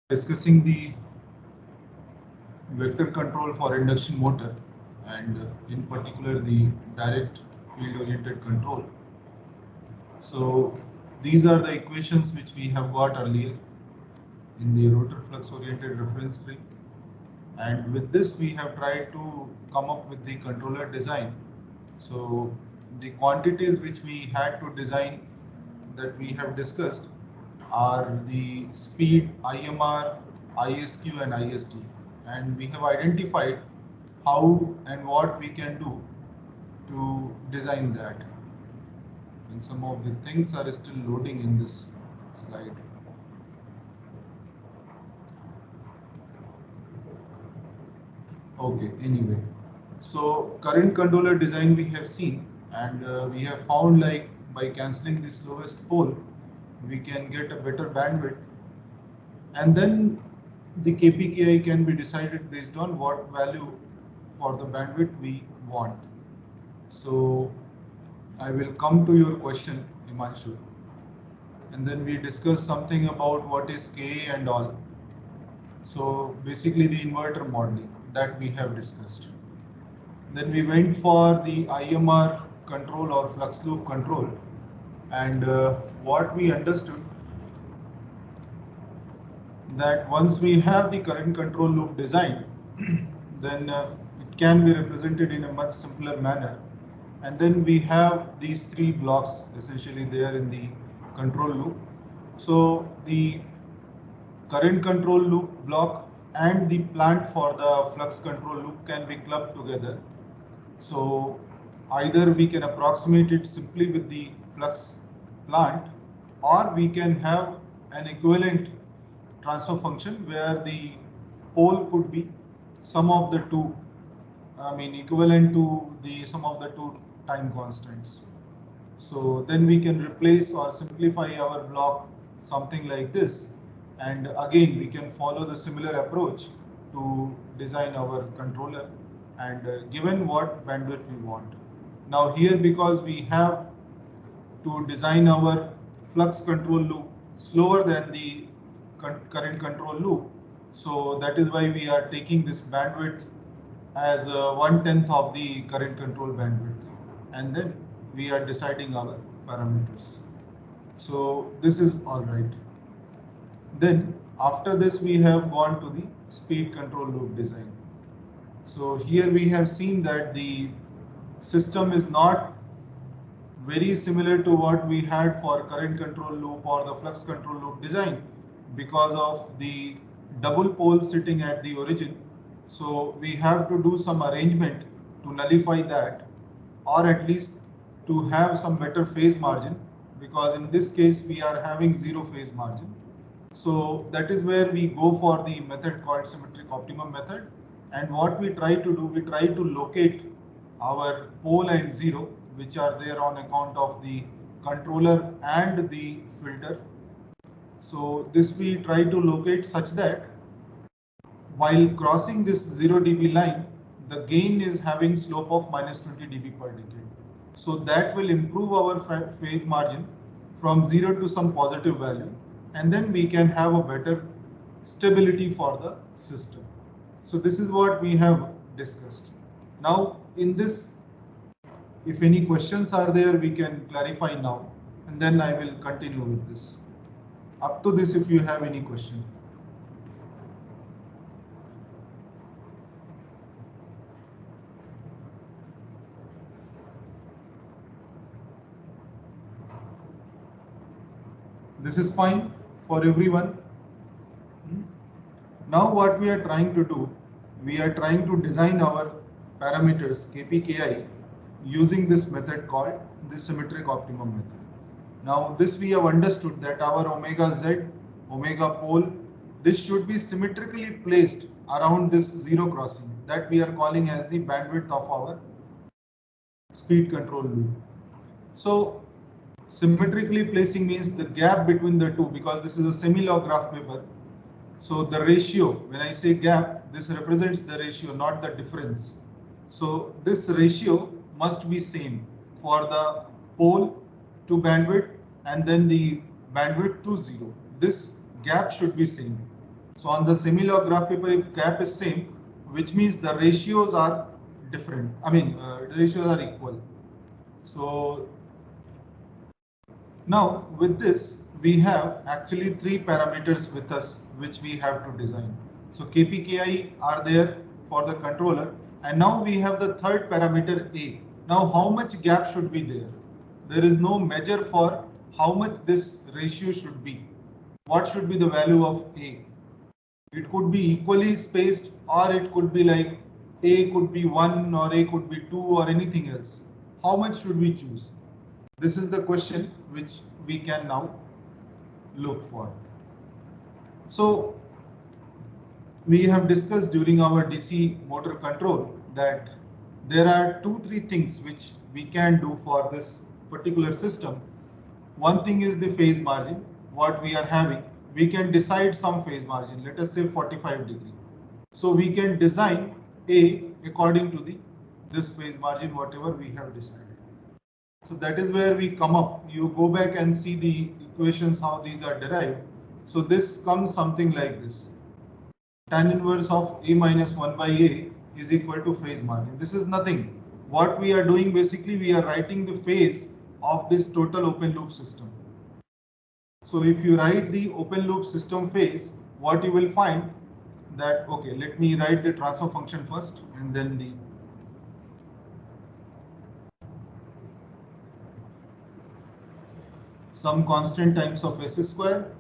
Discussing the vector control for induction motor and in particular the direct field oriented control. So these are the equations which we have got earlier in the rotor flux oriented reference frame, and with this we have tried to come up with the controller design. So the quantities which we had to design that we have discussed are the speed, IMR, ISQ and IST, and we have identified how and what we can do to design that, and some of the things are still loading in this slide. Okay, anyway, so current controller design we have seen, and we have found like by cancelling the slowest pole we can get a better bandwidth, and then the KPKI can be decided based on what value for the bandwidth we want. So I will come to your question, Himanshu, and then we discuss something about what is KA and all. So basically the inverter modeling that we have discussed. Then we went for the IMR control or flux loop control, and what we understood that once we have the current control loop designed, then it can be represented in a much simpler manner. And then we have these three blocks essentially there in the control loop. So the current control loop block and the plant for the flux control loop can be clubbed together. So either we can approximate it simply with the flux plant, or we can have an equivalent transfer function where the pole could be sum of the two, equivalent to the sum of the two time constants. So then we can replace or simplify our block something like this, and again we can follow the similar approach to design our controller, and given what bandwidth we want. Now here, because we have to design our flux control loop slower than the current control loop, so that is why we are taking this bandwidth as 1/10 of the current control bandwidth, and then we are deciding our parameters. So this is all right. Then after this we have gone to the speed control loop design. So here we have seen that the system is not very similar to what we had for current control loop or the flux control loop design because of the double pole sitting at the origin. So we have to do some arrangement to nullify that, or at least to have some better phase margin, because in this case we are having zero phase margin. So that is where we go for the method called symmetric optimum method. And what we try to do, we try to locate our pole and zero, which are there on account of the controller and the filter. So this we try to locate such that while crossing this 0 dB line, the gain is having slope of minus 20 dB per decade. So that will improve our phase margin from 0 to some positive value, and then we can have a better stability for the system. So this is what we have discussed. Now in this, if any questions are there, we can clarify now, and then I will continue with this. Up to this, if you have any question. This is fine for everyone. Now what we are trying to do, we are trying to design our parameters KPKI using this method called the symmetric optimum method. Now this we have understood that our omega z, omega pole, this should be symmetrically placed around this zero crossing that we are calling as the bandwidth of our speed control loop. So symmetrically placing means the gap between the two, because this is a semi-log graph paper. So the ratio, when I say gap, this represents the ratio, not the difference. So this ratio must be same for the pole to bandwidth and then the bandwidth to zero. This gap should be same. So on the semi-log graph paper, if gap is same, which means the ratios are different. I mean, ratios are equal. So now with this, we have actually three parameters with us, which we have to design. So KPKI are there for the controller, and now we have the third parameter A. Now how much gap should be there? There is no measure for how much this ratio should be. What should be the value of A? It could be equally spaced, or it could be like A could be 1 or A could be 2 or anything else. How much should we choose? This is the question which we can now look for. So we have discussed during our DC motor control that there are 2-3 things which we can do for this particular system. One thing is the phase margin, what we are having. We can decide some phase margin, let us say 45 degree. So we can design A according to this phase margin, whatever we have decided. So that is where we come up. You go back and see the equations, how these are derived. So this comes something like this. Tan inverse of A minus 1 by A is equal to phase margin. This is nothing. What we are doing basically, we are writing the phase of this total open loop system. So if you write the open loop system phase, what you will find that, okay, let me write the transfer function first and then the some constant times of S square,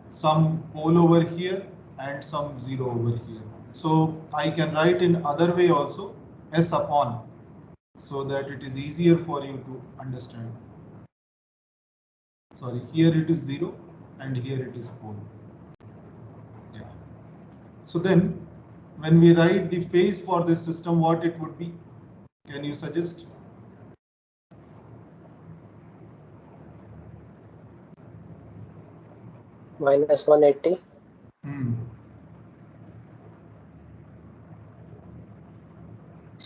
some pole over here and some 0 over here. So I can write in other way also, S upon, so that it is easier for you to understand. Sorry, here it is 0 and here it is pole. Yeah. So then when we write the phase for this system, what it would be? Can you suggest? Minus 180.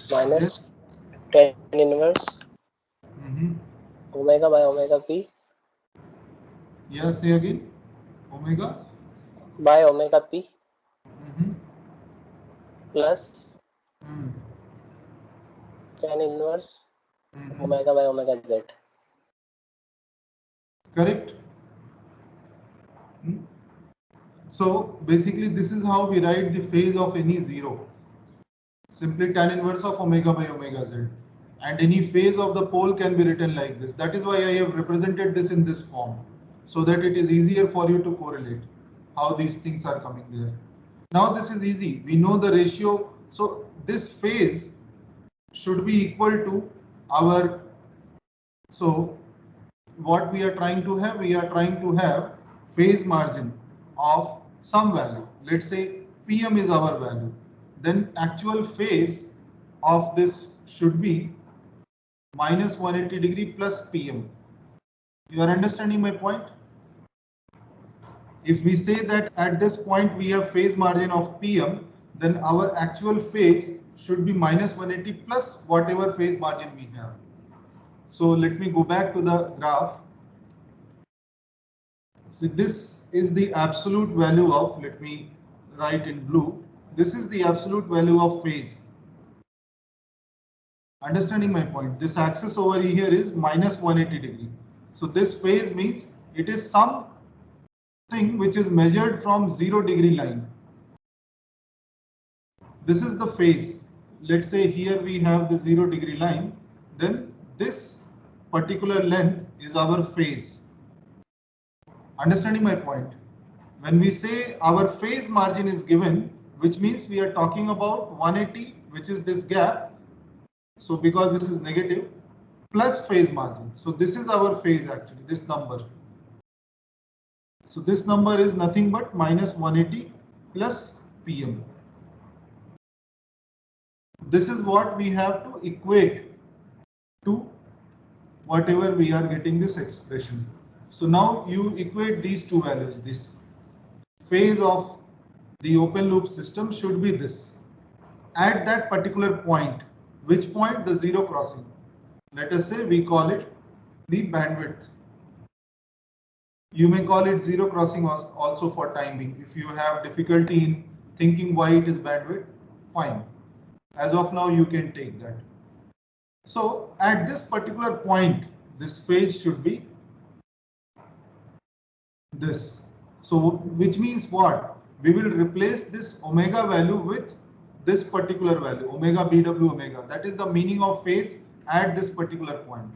Minus Yes. tan inverse omega by omega p. Yeah, say again. Omega By omega p plus tan inverse omega by omega z. Correct. So basically this is how we write the phase of any zero. Simply tan inverse of omega by omega z. And any phase of the pole can be written like this. That is why I have represented this in this form, so that it is easier for you to correlate how these things are coming there. Now this is easy. We know the ratio. So this phase should be equal to our, so what we are trying to have, we are trying to have phase margin of some value. Let's say PM is our value. Then actual phase of this should be minus 180 degree plus PM. You are understanding my point? If we say that at this point we have phase margin of PM, then our actual phase should be minus 180 plus whatever phase margin we have. So let me go back to the graph. So this is the absolute value of, let me write in blue, this is the absolute value of phase. Understanding my point? This axis over here is minus 180 degree. So this phase means it is something which is measured from 0 degree line. This is the phase. Let's say here we have the 0 degree line, then this particular length is our phase. Understanding my point? When we say our phase margin is given, which means we are talking about 180, which is this gap. So because this is negative, plus phase margin. So this is our phase actually, this number. So this number is nothing but minus 180 plus PM. This is what we have to equate to whatever we are getting this expression. So now you equate these two values. This phase of the open loop system should be this. At that particular point, which point? The zero crossing. Let us say we call it the bandwidth. You may call it zero crossing also for time being. If you have difficulty in thinking why it is bandwidth, fine. As of now, you can take that. So at this particular point, this phase should be this. So which means what? We will replace this omega value with this particular value, omega BW omega. That is the meaning of phase at this particular point.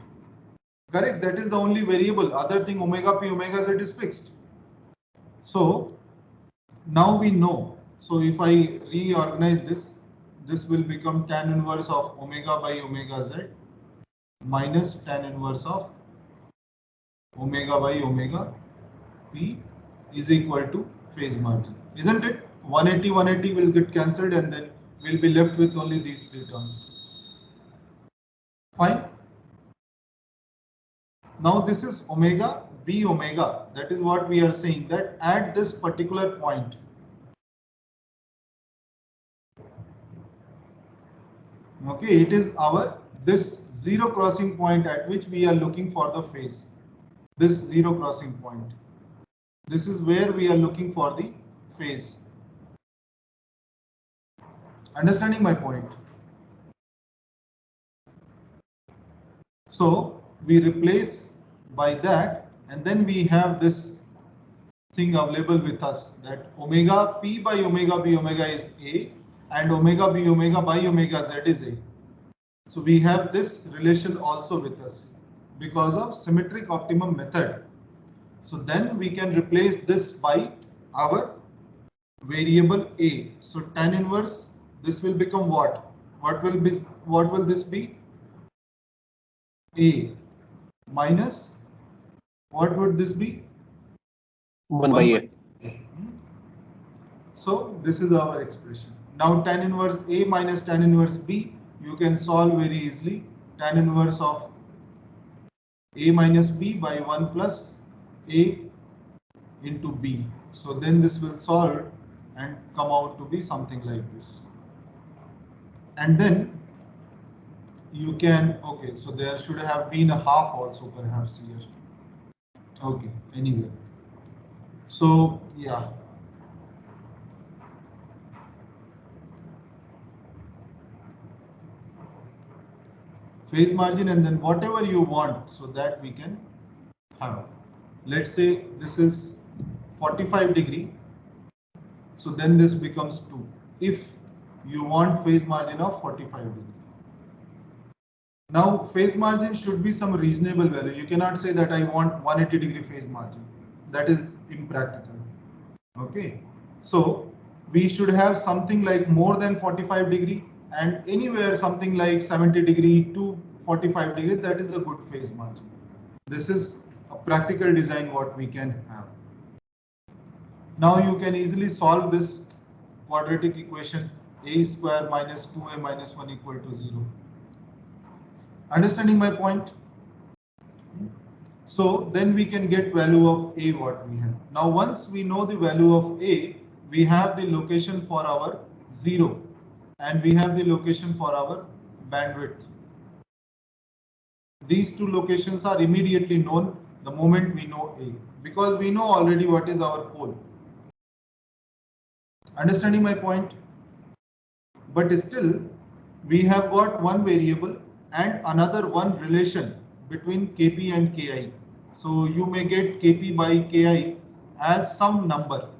Correct? That is the only variable. Other thing, omega P, omega Z is fixed. So now we know. So if I reorganize this, this will become tan inverse of omega by omega Z minus tan inverse of omega by omega P is equal to phase margin. Isn't it? 180, 180 will get cancelled and then we'll be left with only these three terms. Fine. Now this is omega B omega. That is what we are saying, that at this particular point, okay, it is our this zero crossing point at which we are looking for the phase. This zero crossing point. This is where we are looking for the phase. Understanding my point? So we replace by that, and then we have this thing available with us, that omega P by omega B omega is A and omega B omega by omega Z is A. So we have this relation also with us because of symmetric optimum method. So then we can replace this by our variable A. So tan inverse, this will become what? What will this be? A minus, what would this be? 1 by A. So this is our expression. Now tan inverse A minus tan inverse B, you can solve very easily. Tan inverse of A minus B by 1 plus A into B. So then this will solve and come out to be something like this. And then you can, okay, so there should have been a half also perhaps here. Okay, anyway. So yeah. Phase margin and then whatever you want, so that we can have. Let's say this is 45 degree. So then this becomes 2. If you want phase margin of 45 degree. Now phase margin should be some reasonable value. You cannot say that I want 180 degree phase margin. That is impractical. Okay. So we should have something like more than 45 degree and anywhere something like 70 degree to 45 degree. That is a good phase margin. This is a practical design what we can have. Now you can easily solve this quadratic equation, a square minus 2a minus 1 equal to 0. Understanding my point? So then we can get value of a what we have. Now once we know the value of a, we have the location for our 0 and we have the location for our bandwidth. These two locations are immediately known the moment we know a, because we know already what is our pole. Understanding my point? But still we have got one variable and another one relation between Kp and Ki. So you may get Kp by Ki as some number,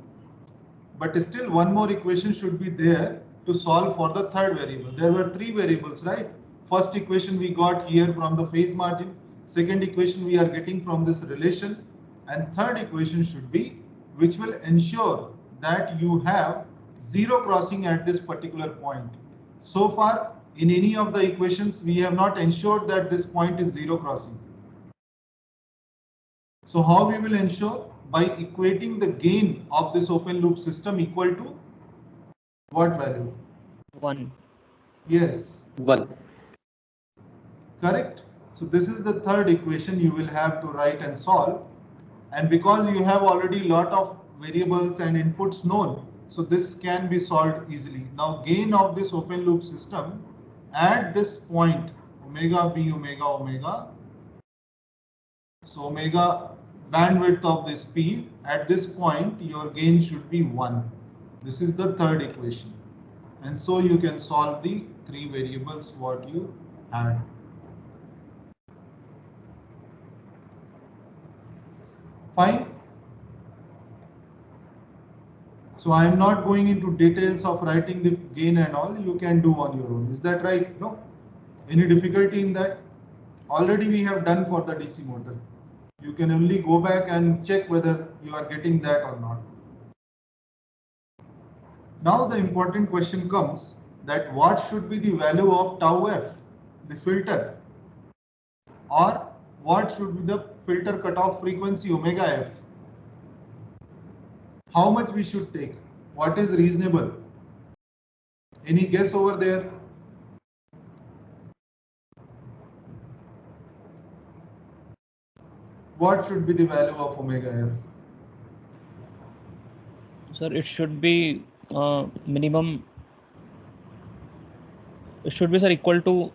but still one more equation should be there to solve for the third variable. There were three variables, right? First equation we got here from the phase margin, second equation we are getting from this relation, and third equation should be which will ensure that you have zero crossing at this particular point. So far in any of the equations we have not ensured that this point is zero crossing. So how we will ensure? By equating the gain of this open loop system equal to what value? 1. Yes. 1. Correct. So this is the third equation you will have to write and solve. And because you have already lot of variables and inputs known, so this can be solved easily. Now gain of this open loop system at this point, omega B omega omega. So omega bandwidth of the speed, at this point your gain should be 1. This is the third equation. And so you can solve the three variables what you had. Fine. So I am not going into details of writing the gain and all. You can do on your own. Is that right? No? Any difficulty in that? Already we have done for the DC motor. You can only go back and check whether you are getting that or not. Now the important question comes that what should be the value of tau f, the filter, or what should be the filter cutoff frequency omega f? How much we should take? What is reasonable? Any guess over there? What should be the value of omega f? Sir, it should be minimum. It should be, sir, equal to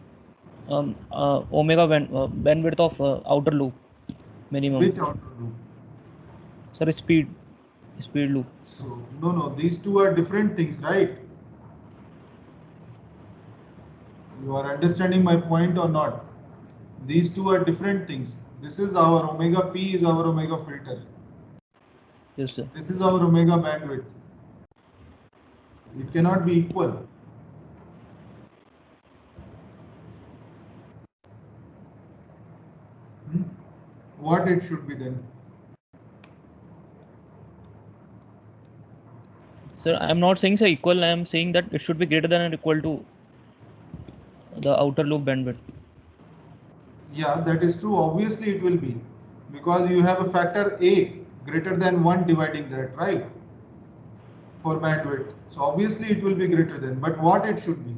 omega bandwidth of outer loop minimum. Which outer loop? Sir, speed loop. So no, these two are different things, right? You are understanding my point or not? These two are different things. This is our omega p is our omega filter. Yes, sir. This is our omega bandwidth. It cannot be equal. What it should be then? Sir, I am not saying, sir, equal. I am saying that it should be greater than or equal to the outer loop bandwidth. Yeah, that is true. Obviously it will be, because you have a factor a greater than 1 dividing that, right? For bandwidth. So obviously it will be greater than, but what it should be?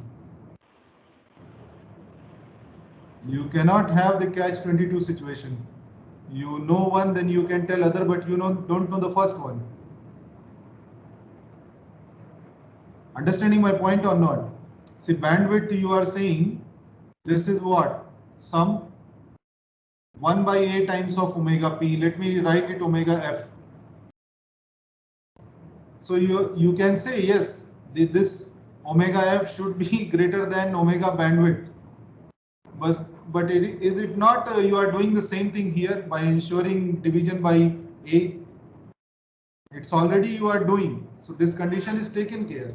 You cannot have the catch-22 situation. You know one, then you can tell other, but you don't know the first one. Understanding my point or not? See, bandwidth, you are saying this is what? Some 1 by a times of omega p. Let me write it omega f. So you can say yes, this omega f should be greater than omega bandwidth. But is it not you are doing the same thing here by ensuring division by a? It's already you are doing. So this condition is taken care.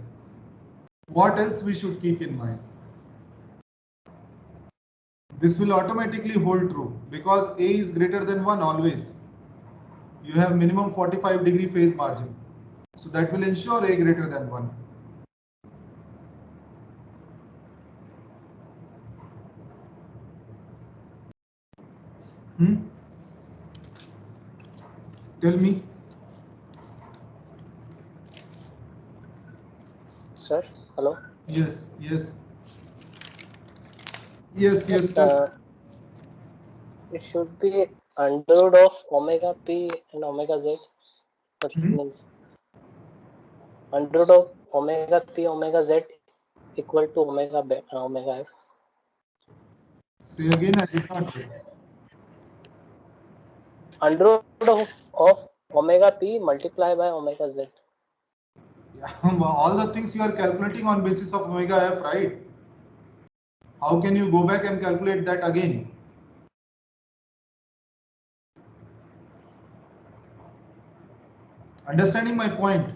What else we should keep in mind? This will automatically hold true because a is greater than 1 always. You have minimum 45-degree phase margin. So that will ensure a greater than 1. Tell me. Sir, hello. Yes. It should be under root of omega p and omega z. That means under root of omega p omega z equal to omega f. Say again, I did not get. Under root of omega p multiplied by omega z. Yeah, all the things you are calculating on basis of omega f, right? How can you go back and calculate that again? Understanding my point?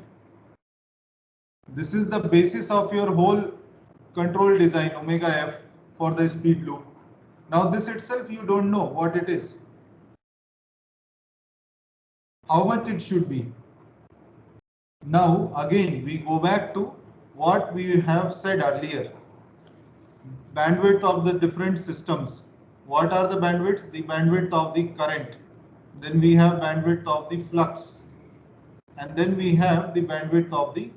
This is the basis of your whole control design, omega f, for the speed loop. Now this itself you don't know what it is. How much it should be. Now again we go back to what we have said earlier. Bandwidth of the different systems. What are the bandwidths? The bandwidth of the current. Then we have bandwidth of the flux. And then we have the bandwidth of the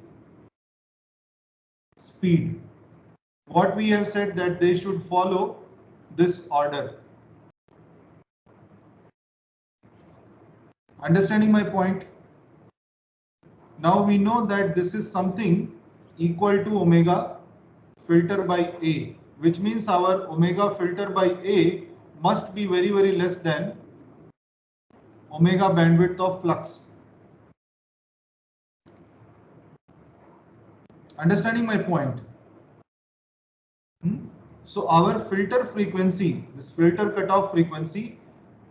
speed. What we have said that they should follow this order. Understanding my point? Now we know that this is something equal to omega filter by A, which means our omega filter by A must be very less than omega bandwidth of flux. Understanding my point? So our filter frequency, this filter cutoff frequency,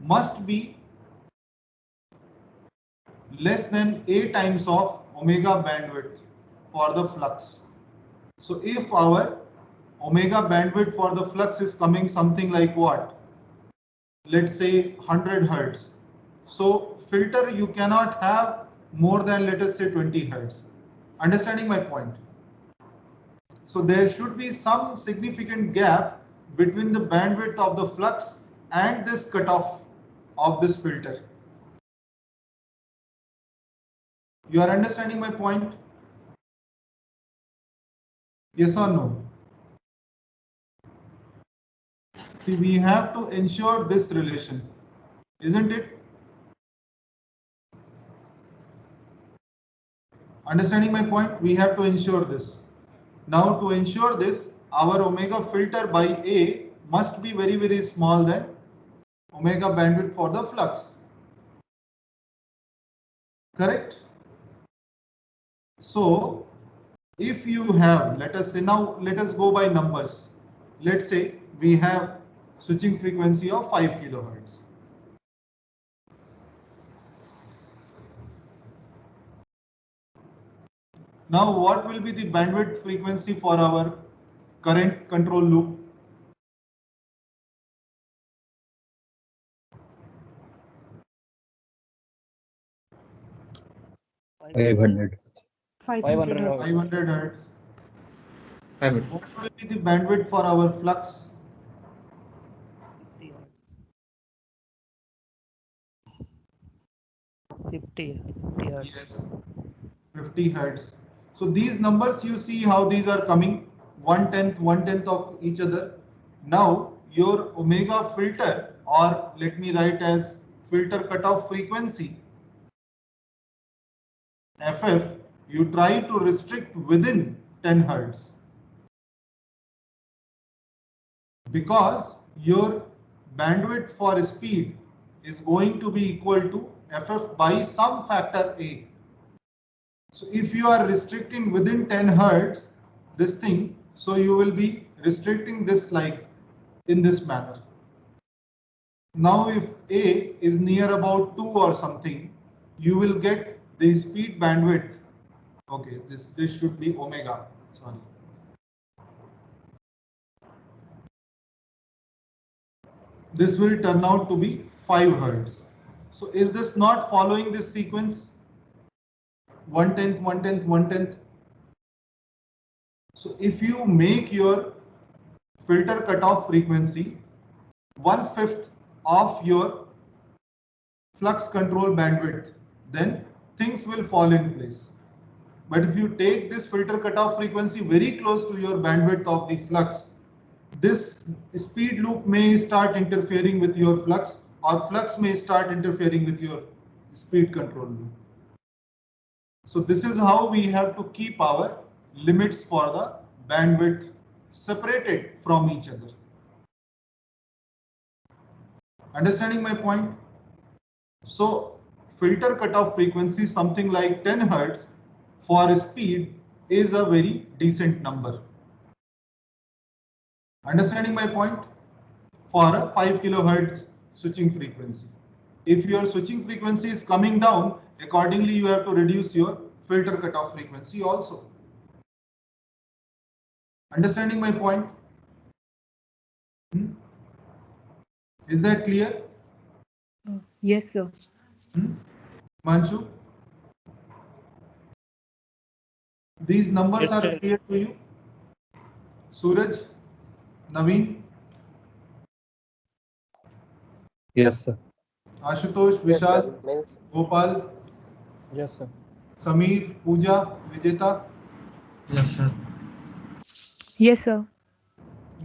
must be less than A times of omega bandwidth for the flux. So if our omega bandwidth for the flux is coming something like what? Let's say 100 hertz. So filter you cannot have more than, let us say, 20 hertz. Understanding my point? So there should be some significant gap between the bandwidth of the flux and this cutoff of this filter. You are understanding my point? Yes or no? See, we have to ensure this relation, isn't it? Understanding my point? We have to ensure this. Now, to ensure this, our omega filter by A must be very, very small than omega bandwidth for the flux. Correct? So, if you have, let us say, now let us go by numbers. Let's say we have switching frequency of 5 kilohertz. Now, what will be the bandwidth frequency for our current control loop? 500. 500 hertz. 500 hertz. 500. What will be the bandwidth for our flux? 50 hertz. Yes, 50 hertz. So these numbers, you see how these are coming, 1/10 of each other. Now your omega filter, or let me write as filter cutoff frequency, FF, you try to restrict within 10 hertz. Because your bandwidth for speed is going to be equal to FF by some factor A. So if you are restricting within 10 hertz, this thing, so you will be restricting this like in this manner. Now if A is near about 2 or something, you will get the speed bandwidth. Okay, this should be omega, sorry. This will turn out to be 5 hertz. So is this not following this sequence? 1/10, 1/10, 1/10. So if you make your filter cutoff frequency 1/5 of your flux control bandwidth, then things will fall in place. But if you take this filter cutoff frequency very close to your bandwidth of the flux, this speed loop may start interfering with your flux, or flux may start interfering with your speed control loop. So this is how we have to keep our limits for the bandwidth separated from each other. Understanding my point? So filter cutoff frequency something like 10 hertz for speed is a very decent number. Understanding my point? For a 5 kilohertz switching frequency. If your switching frequency is coming down, accordingly you have to reduce your filter cutoff frequency also. Understanding my point? Is that clear? Yes, sir. Manchu? These numbers Yes, are sir. clear to you? Suraj? Naveen? Yes, sir. Ashutosh? Yes, Vishal? sir. Means Gopal? Yes, sir. Sameer? Pooja? Vijeta? Yes, sir. Yes, sir.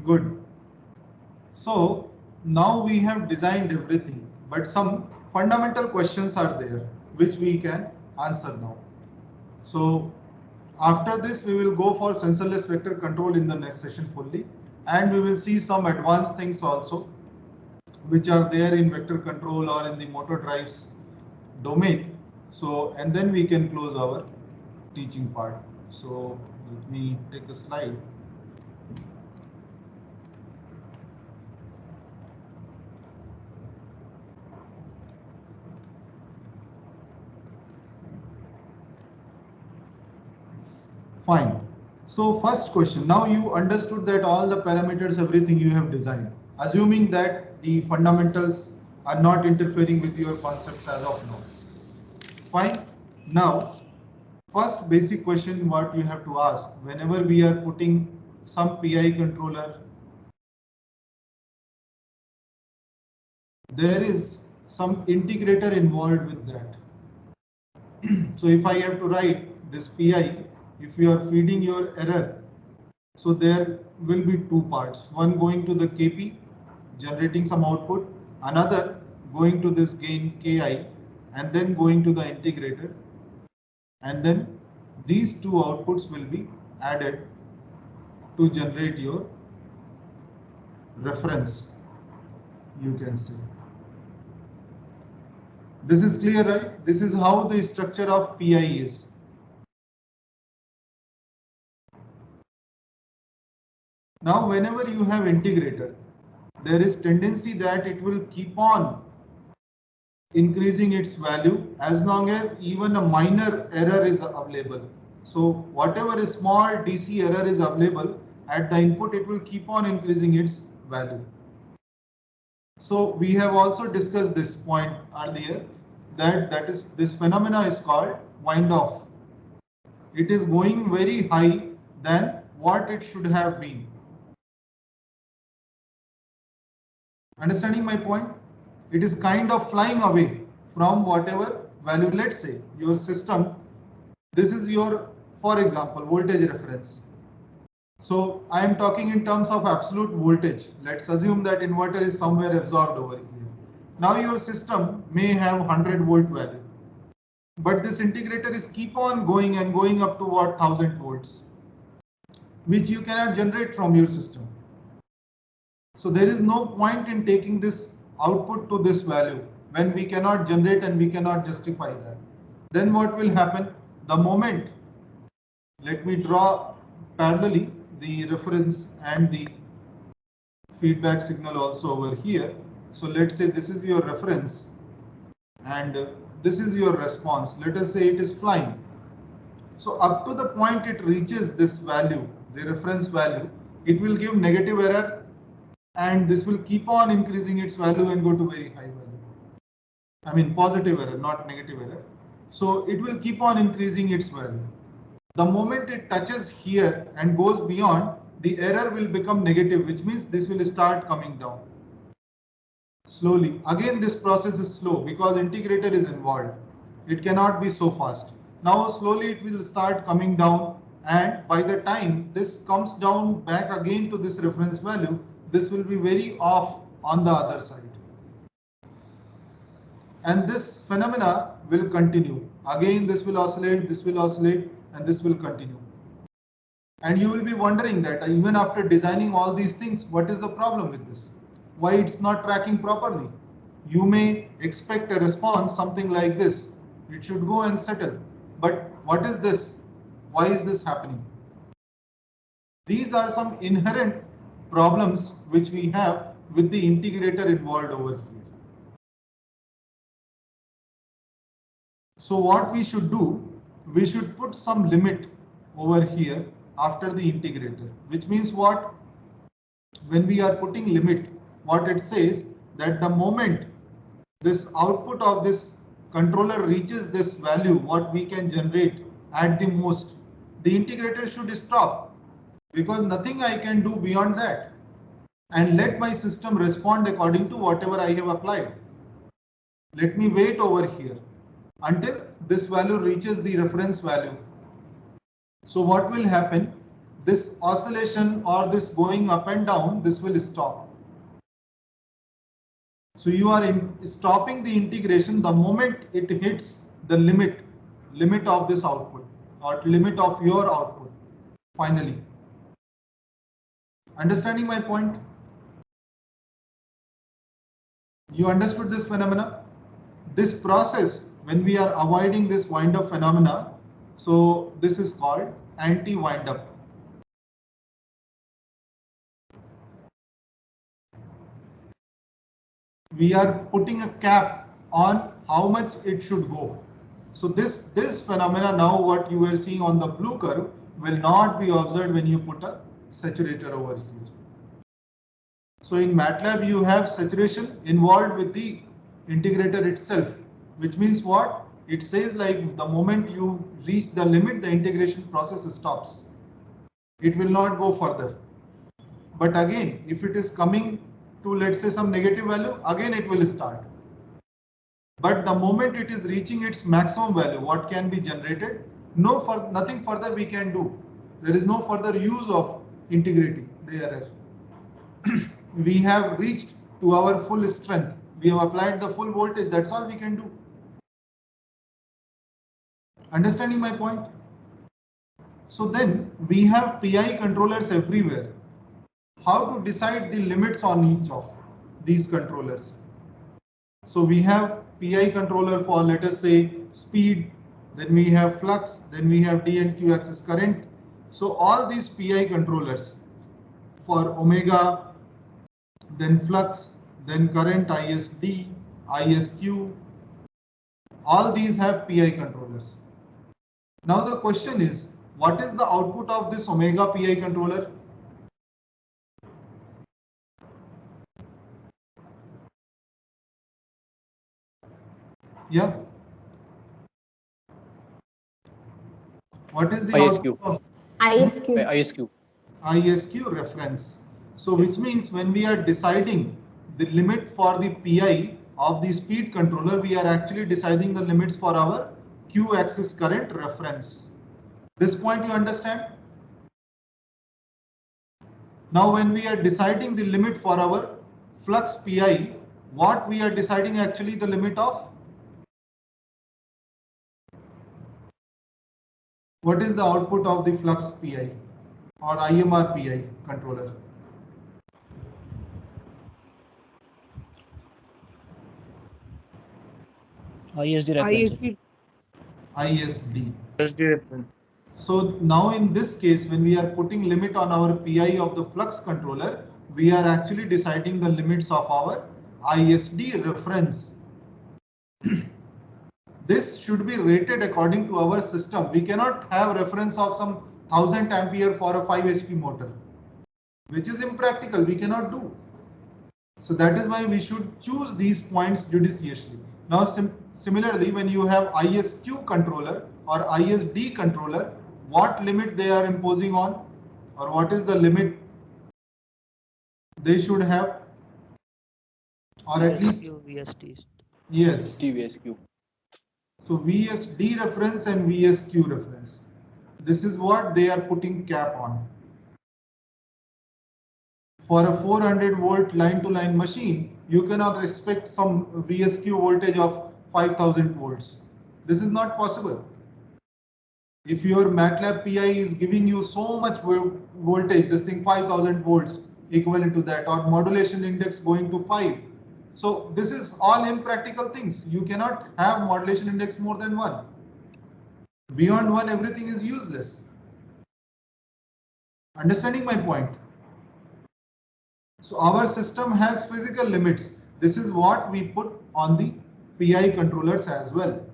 Good. So now we have designed everything, but some fundamental questions are there which we can answer now. So after this, we will go for sensorless vector control in the next session fully, and we will see some advanced things also which are there in vector control or in the motor drives domain. So, and then we can close our teaching part. So let me take a slide. Fine. So first question, now you understood that all the parameters, everything you have designed, assuming that the fundamentals are not interfering with your concepts as of now. Fine. Now, first basic question what you have to ask whenever we are putting some PI controller, there is some integrator involved with that. So if I have to write this PI, if you are feeding your error, so there will be two parts, one going to the KP, generating some output, another going to this gain KI, and then going to the integrator. And then these two outputs will be added to generate your reference, you can say. This is clear, right? This is how the structure of PI is. Now, whenever you have integrator, there is tendency that it will keep on increasing its value as long as even a minor error is available. So whatever a small DC error is available at the input, it will keep on increasing its value. So we have also discussed this point earlier, that is this phenomena is called wind off. It is going very high than what it should have been. Understanding my point? It is kind of flying away from whatever value. Let's say your system, this is your, for example, voltage reference. So I am talking in terms of absolute voltage. Let's assume that inverter is somewhere absorbed over here. Now your system may have 100 volt value, but this integrator is keep on going and going up to what 1000 volts, which you cannot generate from your system. So there is no point in taking this output to this value when we cannot generate and we cannot justify that. Then what will happen? The moment, let me draw parallelly the reference and the feedback signal also over here. So let's say this is your reference and this is your response. Let us say it is flying. So up to the point it reaches this value, the reference value, it will give negative error, and this will keep on increasing its value and go to very high value. I mean positive error, not negative error. So it will keep on increasing its value. The moment it touches here and goes beyond, the error will become negative, which means this will start coming down slowly. Again, this process is slow because integrator is involved. It cannot be so fast. Now slowly it will start coming down, and by the time this comes down back again to this reference value, this will be very off on the other side. And this phenomena will continue. Again, this will oscillate, and this will continue. And you will be wondering that even after designing all these things, what is the problem with this? Why it's not tracking properly? You may expect a response something like this. It should go and settle. But what is this? Why is this happening? These are some inherent problems which we have with the integrator involved over here. So what we should do, we should put some limit over here after the integrator, which means what? When we are putting limit, what it says that the moment this output of this controller reaches this value, what we can generate at the most, the integrator should stop, because nothing I can do beyond that, and let my system respond according to whatever I have applied. Let me wait over here until this value reaches the reference value. So what will happen? This oscillation or this going up and down, this will stop. So you are stopping the integration the moment it hits the limit of this output or limit of your output finally. Understanding my point? You understood this phenomena? This process when we are avoiding this wind-up phenomena, so this is called anti-wind-up. We are putting a cap on how much it should go. So this phenomena now what you are seeing on the blue curve will not be observed when you put a saturator over here. So in MATLAB you have saturation involved with the integrator itself, which means what? It says like the moment you reach the limit, the integration process stops. It will not go further. But again, if it is coming to, let's say, some negative value, again it will start. But the moment it is reaching its maximum value, what can be generated? Nothing further we can do. There is no further use of integrating the error. We have reached to our full strength. We have applied the full voltage. That's all we can do. Understanding my point? So then we have PI controllers everywhere. How to decide the limits on each of these controllers? So we have PI controller for, let us say, speed, then we have flux, then we have D and Q axis current. So all these PI controllers for omega, then flux, then current ISD, ISQ, all these have PI controllers. Now the question is, what is the output of this omega PI controller? Yeah. What is the ISQ. output of ISQ. ISQ. ISQ reference? So which means when we are deciding the limit for the PI of the speed controller, we are actually deciding the limits for our Q axis current reference. This point you understand? Now when we are deciding the limit for our flux PI, what we are deciding actually the limit of? What is the output of the flux PI or IMR PI controller? ISD reference. ISD. ISD. ISD reference. So now in this case, when we are putting limit on our PI of the flux controller, we are actually deciding the limits of our ISD reference. This should be rated according to our system. We cannot have reference of some 1000 ampere for a 5 HP motor, which is impractical. We cannot do. So that is why we should choose these points judiciously. Now similarly, when you have ISQ controller or ISD controller, what limit they are imposing on, or what is the limit they should have, or at least VST. yes. VSQ. So VSD reference and VSQ reference. This is what they are putting cap on. For a 400 volt line to line machine, you cannot expect some VSQ voltage of 5000 volts. This is not possible. If your MATLAB PI is giving you so much voltage, this thing 5000 volts equivalent to that, or modulation index going to 5. So this is all impractical things. You cannot have modulation index more than 1. Beyond 1, everything is useless. Understanding my point? So our system has physical limits. This is what we put on the PI controllers as well.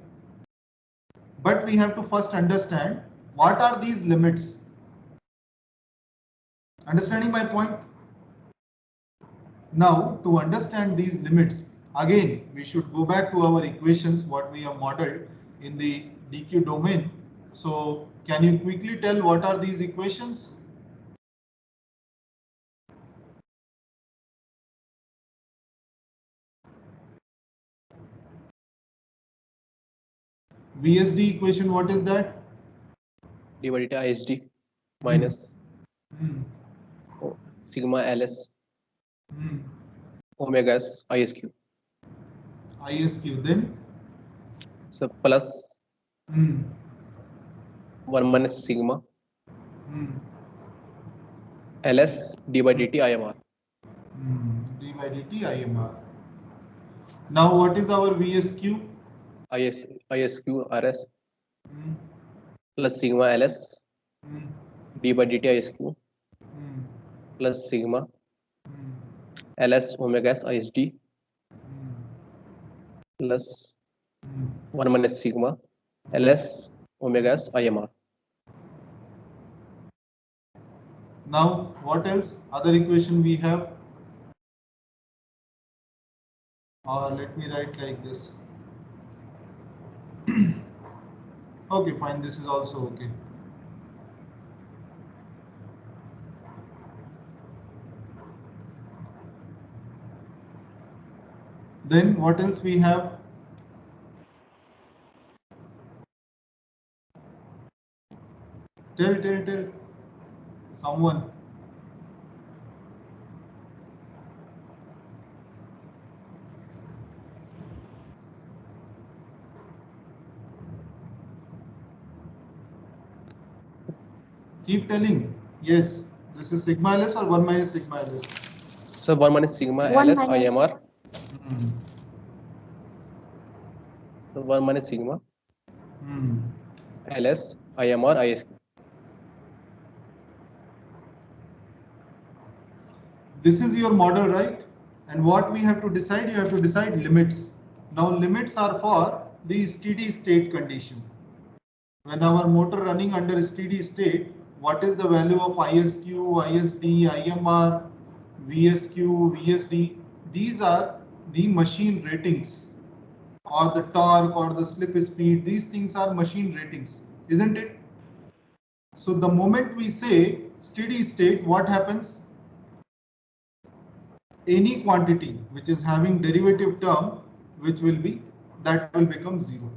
But we have to first understand what are these limits. Understanding my point? Now, to understand these limits, again, we should go back to our equations, what we have modeled in the DQ domain. So, can you quickly tell what are these equations? VSD equation, what is that? Divided by ISD minus sigma LS omega S ISQ. ISQ, then? So plus 1 minus sigma LS d by dt IMR. D by dt IMR. Now, what is our VSQ? ISQ RS Hmm. plus sigma LS Hmm. d by dt ISQ Hmm. plus sigma Hmm. LS omega s ISD Hmm. plus Hmm. 1 minus sigma LS omega s IMR. Now, what else? Other equation we have? Or let me write like this. Okay, fine. This is also okay. Then what else we have? Tell. Someone. Keep telling. Yes. This is sigma ls or 1 minus sigma ls? So 1 minus sigma 1 LS minus. IMR. Hmm. So 1 minus sigma Hmm. LS IMR ISQ. This is your model, right? And what we have to decide, you have to decide limits. Now limits are for the steady state condition. When our motor running under steady state, what is the value of ISQ, ISD, IMR, VSQ, VSD? These are the machine ratings, or the torque or the slip speed. These things are machine ratings, isn't it? So the moment we say steady state, what happens? Any quantity which is having derivative term, which will be, that will become zero.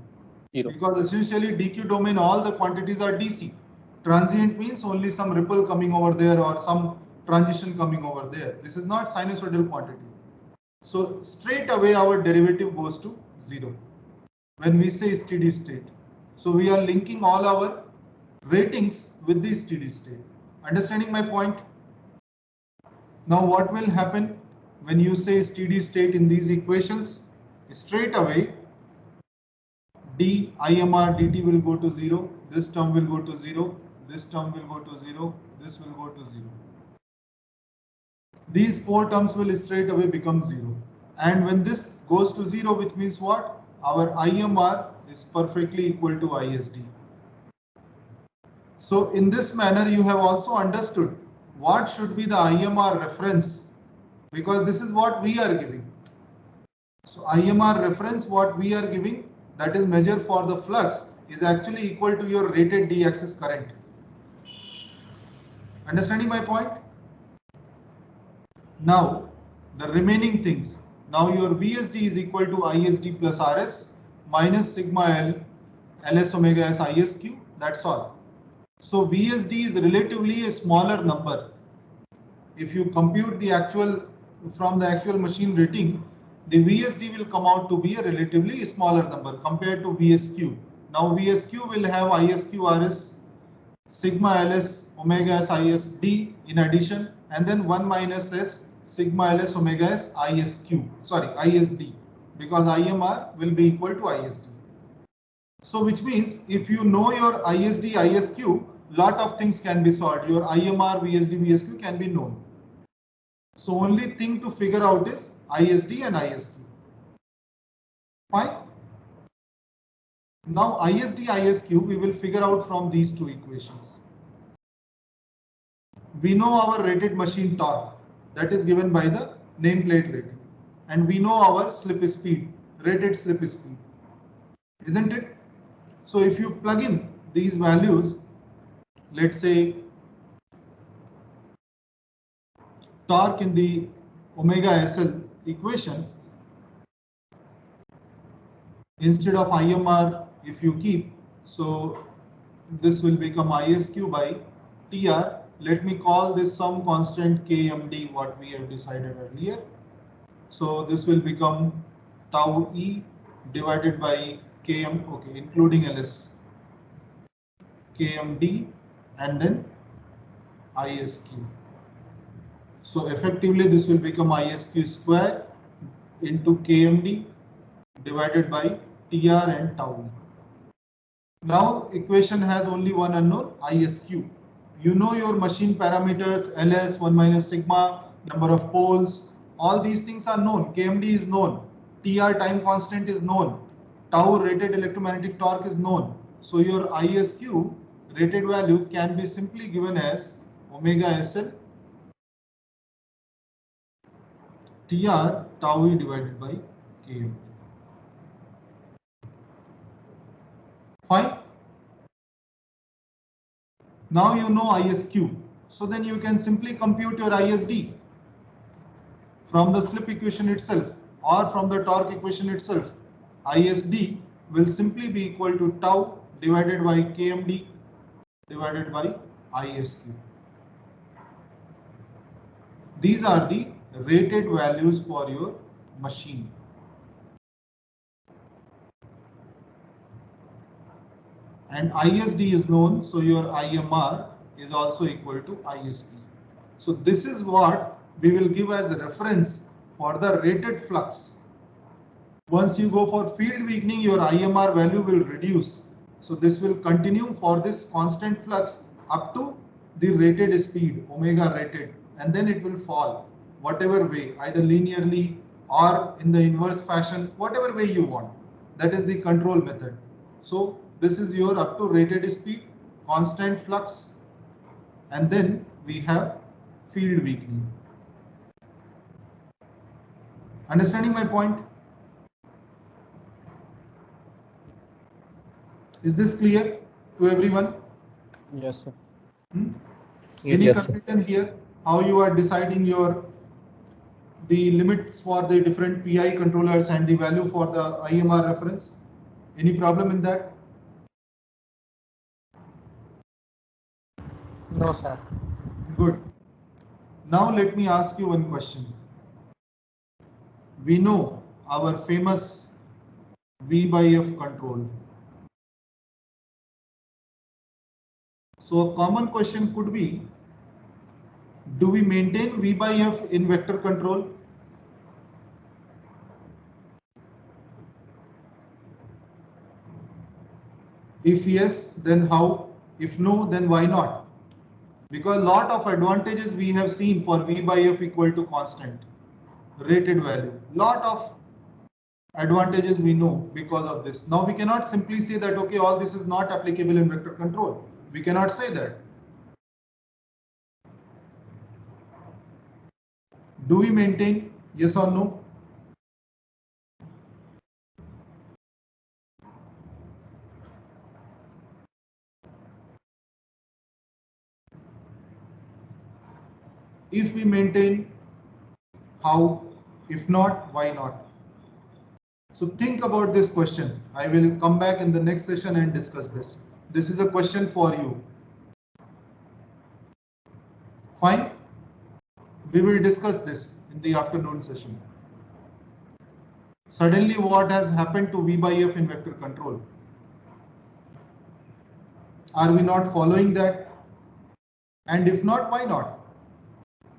Because essentially DQ domain, all the quantities are DC. Transient means only some ripple coming over there or some transition coming over there. This is not sinusoidal quantity. So straight away our derivative goes to zero when we say steady state. So we are linking all our ratings with the steady state. Understanding my point? Now what will happen when you say steady state in these equations? Straight away d IMR dt will go to 0, this term will go to 0, this term will go to 0, this will go to 0. These four terms will straight away become 0. And when this goes to 0, which means what? Our IMR is perfectly equal to ISD. So in this manner, you have also understood what should be the IMR reference, because this is what we are giving. So IMR reference, what we are giving, that is measure for the flux, is actually equal to your rated D-axis current. Understanding my point? Now, the remaining things. Now your VSD is equal to ISD plus RS minus sigma L, LS omega S ISQ. That's all. So VSD is relatively a smaller number. If you compute the actual from the actual machine rating, the VSD will come out to be a relatively smaller number compared to VSQ. Now VSQ will have ISQ RS, sigma LS, omega S ISD in addition, and then 1 minus S, sigma LS, omega S ISD, because IMR will be equal to ISD. So which means if you know your ISD, ISQ, lot of things can be solved. Your IMR, VSD, VSQ can be known. So only thing to figure out is ISD and ISQ. Fine. Now ISD, ISQ we will figure out from these two equations. We know our rated machine torque, that is given by the nameplate rating, and we know our slip speed, rated slip speed, isn't it? So if you plug in these values, let's say torque in the omega SL equation, instead of IMR, if you keep, so this will become ISQ by TR. Let me call this some constant KMD, what we have decided earlier. So this will become tau E divided by KM, okay, including LS, KMD and then ISQ. So effectively this will become ISQ square into KMD divided by TR and tau E. Now equation has only one unknown, ISQ. You know your machine parameters, LS, 1 minus sigma, number of poles, all these things are known. KMD is known, TR time constant is known, tau rated electromagnetic torque is known. So your ISQ rated value can be simply given as omega SL TR tau E divided by KMD. Fine. Now you know ISQ. So then you can simply compute your ISD from the slip equation itself or from the torque equation itself. ISD will simply be equal to tau divided by KMD divided by ISQ. These are the rated values for your machine. And ISD is known, so your IMR is also equal to ISD. So this is what we will give as a reference for the rated flux. Once you go for field weakening, your IMR value will reduce. So this will continue for this constant flux up to the rated speed, omega rated, and then it will fall whatever way, either linearly or in the inverse fashion, whatever way you want. That is the control method. So this is your up to rated speed, constant flux, and then we have field weakening. Understanding my point? Is this clear to everyone? Yes, sir. Any Yes, sir. confusion here? How you are deciding the limits for the different PI controllers and the value for the IMR reference? Any problem in that? No, sir. Good. Now let me ask you one question. We know our famous V by F control. So a common question could be, do we maintain V by F in vector control? If yes, then how? If no, then why not? Because lot of advantages we have seen for V by F equal to constant rated value. Lot of advantages we know because of this. Now we cannot simply say that, okay, all this is not applicable in vector control. We cannot say that. Do we maintain? Yes or no? If we maintain, how? If not, why not? So think about this question. I will come back in the next session and discuss this. This is a question for you. Fine? We will discuss this in the afternoon session. Suddenly, what has happened to V by F in vector control? Are we not following that? And if not, why not?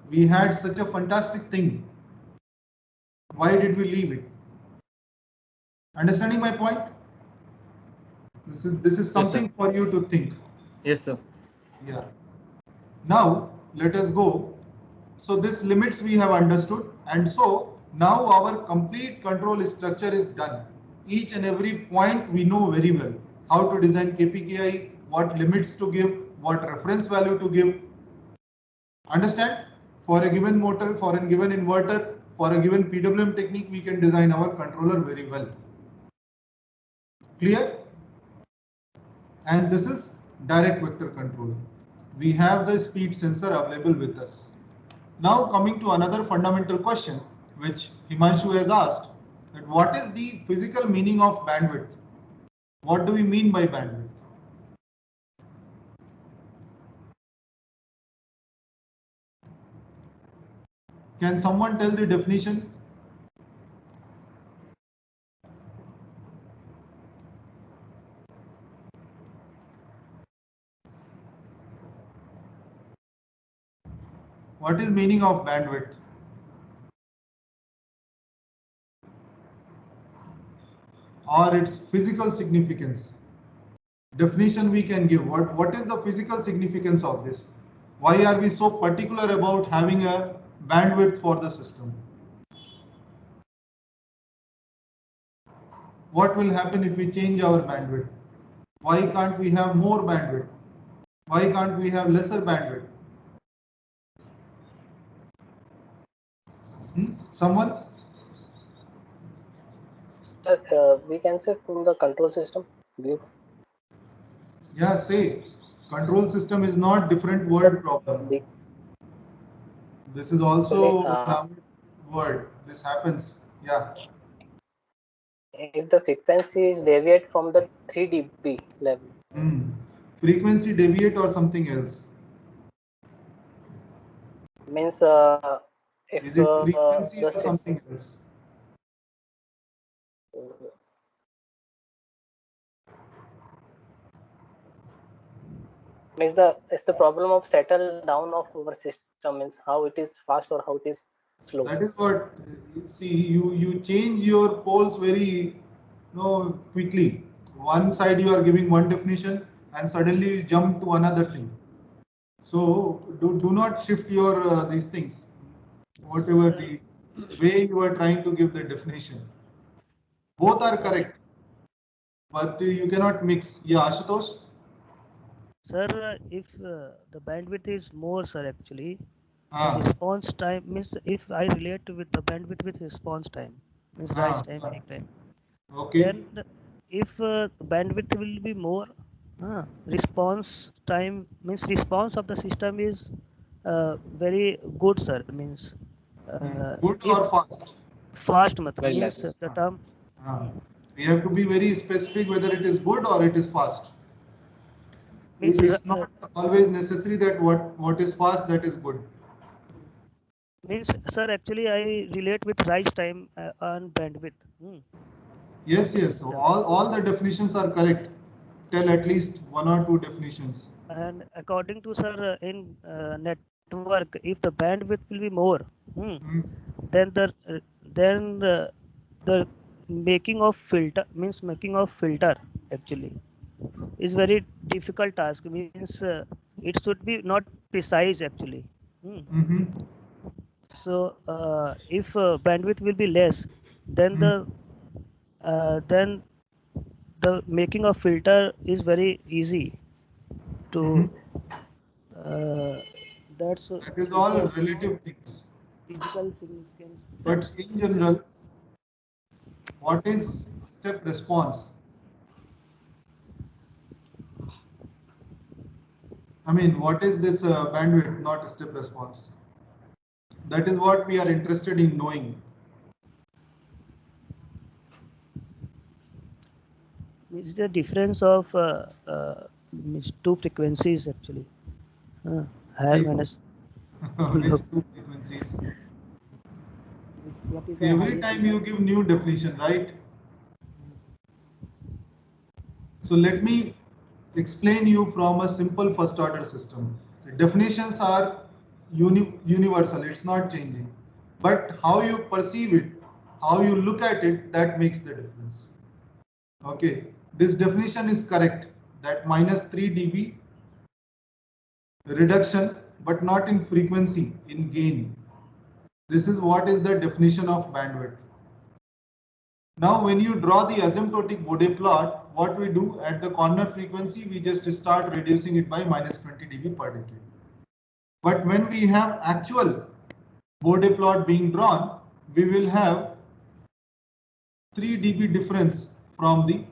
We had such a fantastic thing. Why did we leave it? Understanding my point? This is something for you to think. Yes, sir. Yeah. Now let us go. So this limits we have understood, and so now our complete control structure is done. Each and every point we know very well. How to design KPKI, what limits to give, what reference value to give. Understand? For a given motor, for a given inverter, for a given PWM technique, we can design our controller very well. Clear? And this is direct vector control. We have the speed sensor available with us. Now coming to another fundamental question which Himanshu has asked, that what is the physical meaning of bandwidth? What do we mean by bandwidth? Can someone tell the definition? What is meaning of bandwidth? Or its physical significance? definition we can give. What is the physical significance of this? Why are we so particular about having a bandwidth for the system? What will happen if we change our bandwidth? Why can't we have more bandwidth? Why can't we have lesser bandwidth? Someone? Sir, we can say from the control system view. Yeah, say control system is not different word problem. This is also cloud word. This happens. Yeah. If the frequency is deviate from the 3 dB level. Frequency deviate or something else? Means if is it frequency the or something else? Means it's the problem of settle down of our system, means how it is fast or how it is slow. That is what, see, you change your poles very quickly. One side you are giving one definition and suddenly you jump to another thing. So do not shift your these things, whatever the way you are trying to give the definition. Both are correct, but you cannot mix. Yeah, Ashutosh? Sir, if the bandwidth is more, sir, actually, response time means if I relate with the bandwidth with response time, means rise time, peak time. Okay. Then if bandwidth will be more, response time means response of the system is very good, sir. Means good or fast? Fast, Very means less. the term. We have to be very specific whether it is good or it is fast. Means it's not always necessary that what is fast, that is good. Means, sir, actually I relate with rise time and bandwidth. Yes. So all the definitions are correct. Tell at least one or two definitions. And according to sir, in network, if the bandwidth will be more, then the making of filter actually is very difficult task. Means it should be not precise actually. So if bandwidth will be less, then the making of filter is very easy to that is all relative things. Physical significance. But in general, what is step response? I mean, what is this bandwidth, not step response? That is what we are interested in knowing. It's the difference of two frequencies actually. Higher minus. Which two frequencies? Every time you give new definition, right? So let me explain you from a simple first order system. So definitions are universal, it's not changing. But how you perceive it, how you look at it, that makes the difference. Okay, this definition is correct, that minus 3 dB reduction, but not in frequency, in gain. This is what is the definition of bandwidth. Now, when you draw the asymptotic Bode plot, what we do at the corner frequency, we just start reducing it by minus 20 dB per decade. But when we have actual Bode plot being drawn, we will have 3 dB difference from the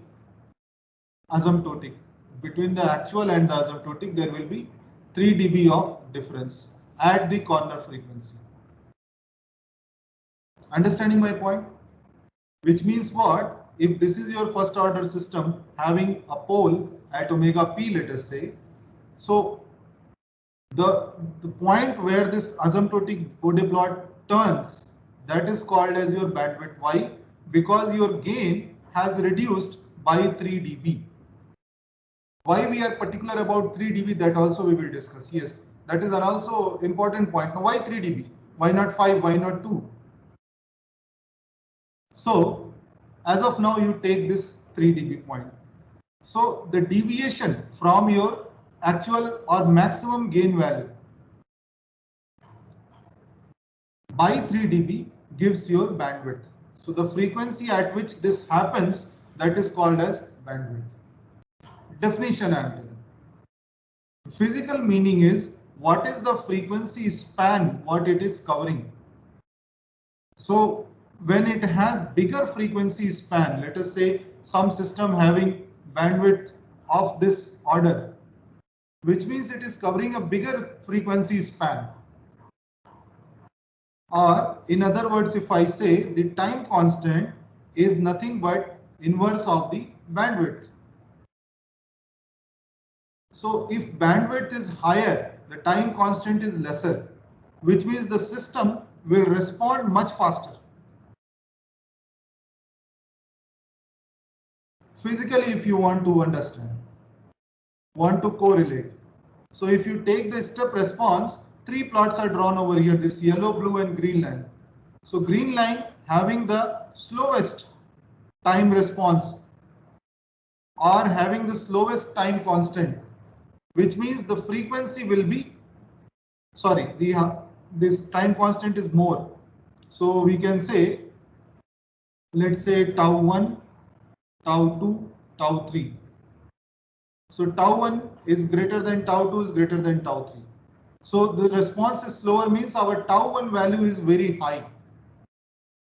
asymptotic. Between the actual and the asymptotic, there will be 3 dB of difference at the corner frequency. Understanding my point? Which means what? If this is your first order system having a pole at omega p, let us say, so the point where this asymptotic Bode plot turns, that is called as your bandwidth. Why? Because your gain has reduced by 3 dB. Why we are particular about 3 dB, that also we will discuss. Yes, that is an also important point. Now, why 3 dB? Why not 5? Why not 2? So, as of now, you take this 3 dB point. So the deviation from your actual or maximum gain value by 3 dB gives your bandwidth. So the frequency at which this happens, that is called as bandwidth. Definition I am telling. Physical meaning is what is the frequency span, what it is covering. So when it has bigger frequency span, let us say some system having bandwidth of this order, which means it is covering a bigger frequency span. Or in other words, if I say the time constant is nothing but inverse of the bandwidth. So if bandwidth is higher, the time constant is lesser, which means the system will respond much faster. Physically, if you want to understand, want to correlate. So if you take the step response, 3 plots are drawn over here, this yellow, blue and green line. So green line having the slowest time response or having the slowest time constant, which means the frequency will be, sorry, this time constant is more. So we can say, let's say tau 1, tau 2, tau 3. So tau 1 is greater than tau 2 is greater than tau 3. So the response is slower means our tau 1 value is very high.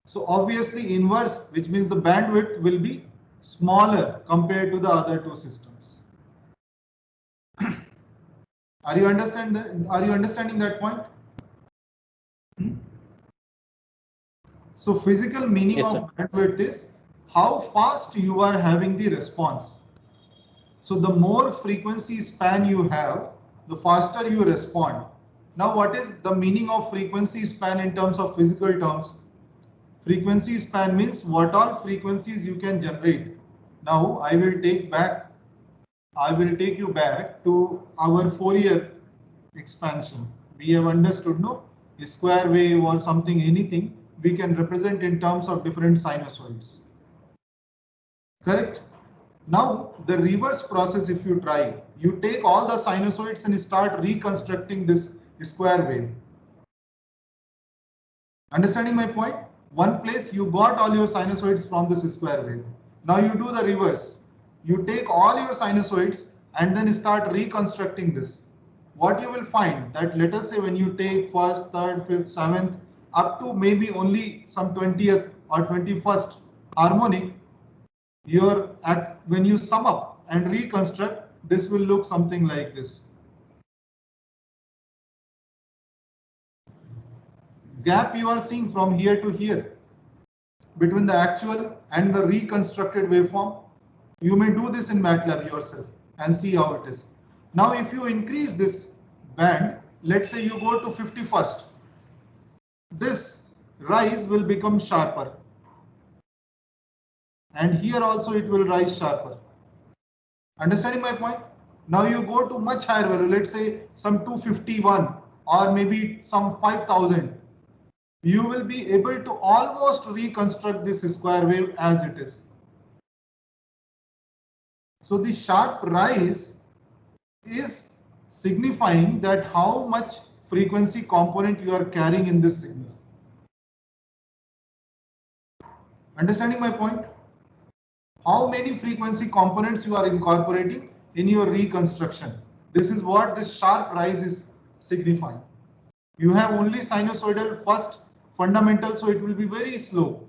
So obviously inverse, which means the bandwidth will be smaller compared to the other two systems. Are you understanding that point? So physical meaning Yes, of bandwidth is how fast you are having the response. So the more frequency span you have, the faster you respond. Now what is the meaning of frequency span in terms of physical terms? Frequency span means what all frequencies you can generate. Now I will take you back to our Fourier expansion. We have understood, no? A square wave or something, anything we can represent in terms of different sinusoids. Correct? Now the reverse process, if you try, you take all the sinusoids and start reconstructing this square wave. Understanding my point? One place you got all your sinusoids from this square wave. Now you do the reverse. You take all your sinusoids and then start reconstructing this. What you will find that, let us say when you take first, third, fifth, seventh, up to maybe only some 20th or 21st harmonic, when you sum up and reconstruct, this will look something like this. Gap you are seeing from here to here between the actual and the reconstructed waveform. You may do this in MATLAB yourself and see how it is. Now if you increase this band, let's say you go to 51st, this rise will become sharper. And here also it will rise sharper. Understanding my point? Now you go to much higher value, let's say some 251 or maybe some 5000. You will be able to almost reconstruct this square wave as it is. So the sharp rise is signifying that how much frequency component you are carrying in this signal. Understanding my point? How many frequency components you are incorporating in your reconstruction. This is what this sharp rise is signifying. You have only sinusoidal first fundamental, so it will be very slow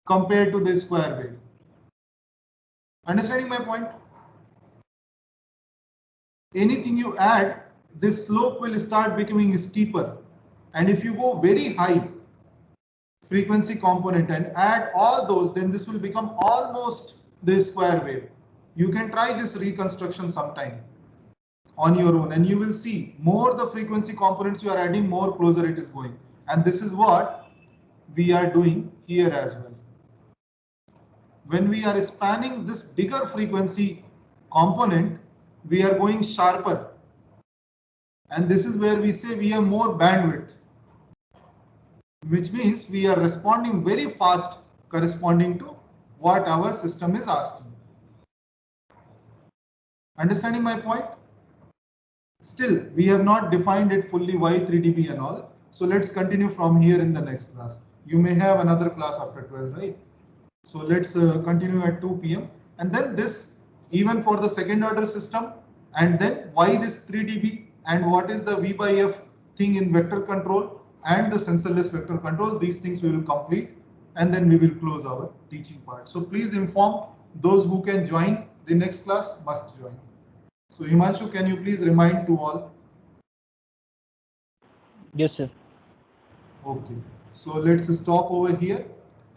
compared to the square wave. Understanding my point? Anything you add, this slope will start becoming steeper. And if you go very high frequency component and add all those, then this will become almost the square wave. You can try this reconstruction sometime on your own, and you will see more the frequency components you are adding, more closer it is going. And this is what we are doing here as well. When we are spanning this bigger frequency component, we are going sharper. And this is where we say we have more bandwidth, which means we are responding very fast corresponding to what our system is asking. Understanding my point? Still, we have not defined it fully, why 3dB and all. So let's continue from here in the next class. You may have another class after 12, right? So let's continue at 2 p.m. And then this, even for the second order system, and then why this 3dB and what is the V by F thing in vector control and the sensorless vector control, these things we will complete, and then we will close our teaching part. So please inform those who can join the next class must join. So Himanshu, can you please remind to all? Yes, sir. Okay. So let's stop over here.